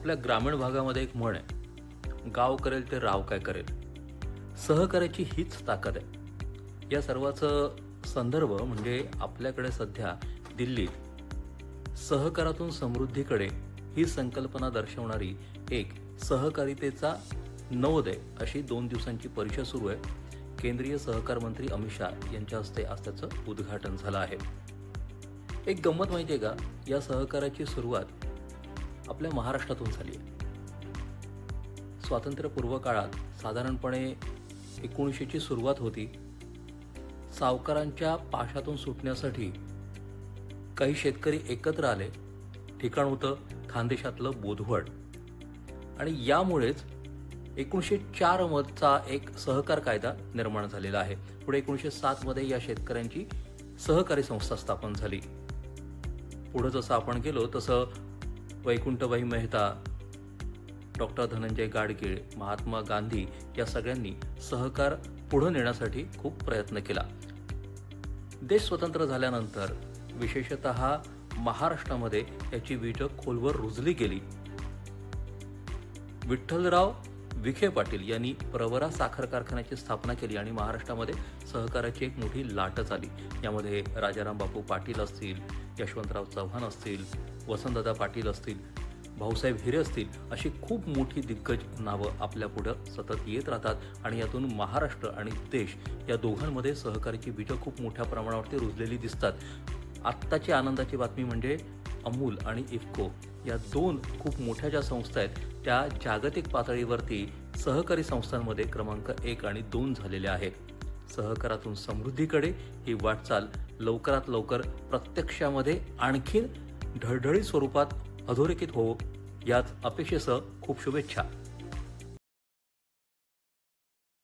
आपल्या ग्रामीण भागामध्ये एक म्हण आहे, गाव करेल ते राव काय करेल. सहकार्याची हीच ताकद आहे. या सर्वाचं संदर्भ म्हणजे आपल्याकडे सध्या दिल्लीत सहकारातून समृद्धीकडे ही संकल्पना दर्शवणारी एक सहकारितेचा नवोदय अशी 2 दिवसांची परिषद सुरू आहे. केंद्रीय सहकार मंत्री अमित शाह यांच्या हस्ते आज त्याचं उद्घाटन झालं आहे. एक गंमत माहिती आहे का, या सहकाराची सुरुवात आपल्या महाराष्ट्रातून झाली आहे. स्वातंत्र्यपूर्व काळात साधारणपणे 1900ची सुरुवात होती. सावकारांच्या पाशातून सुटण्यासाठी काही शेतकरी एकत्र आले. ठिकाण होतं खानदेशातलं बोधवड आणि यामुळेच 1904 मधचा एक सहकार कायदा निर्माण झालेला आहे. पुढे 1907 मध्ये या शेतकऱ्यांची सहकारी संस्था स्थापन झाली. पुढे जसं आपण गेलो तसं वैकुंठभाई मेहता, डॉक्टर धनंजय गाडगीळ, महात्मा गांधी या सगळ्यांनी सहकार पुढे नेण्यासाठी खूप प्रयत्न केला. देश स्वतंत्र झाल्यानंतर विशेषतः महाराष्ट्रामध्ये याची वीज खोलवर रुजली गेली. विठ्ठलराव विखे पाटील यांनी प्रवरा साखर कारखान्याची स्थापना केली आणि महाराष्ट्रामध्ये सहकाराची एक मोठी लाटच आली. यामध्ये राजाराम बापू पाटील असतील, यशवंतराव चव्हाण असतील, वसंतदादा पाटील असतील, भाऊसाहेब हिरे असतील, अशी खूप मोठी दिग्गज नावं आपल्या पुढं सतत येत राहतात आणि यातून महाराष्ट्र आणि देश या दोघांमध्ये सहकाराची बीजं खूप मोठ्या प्रमाणावरती रुजलेली दिसतात. आत्ताची आनंदाची बातमी म्हणजे अमूल आणि इफ्को या 2 खूप मोठ्या ज्या संस्था आहेत त्या जागतिक पातळीवरती सहकारी संस्थांमध्ये क्रमांक 1 आणि 2 झालेल्या आहेत. सहकारातून समृद्धीकडे ही वाटचाल लवकरात लवकर प्रत्यक्षामध्ये आणखीन ढळढळीत स्वरूपात अधोरेखित हो, याच अपेक्षेसह खूप शुभेच्छा.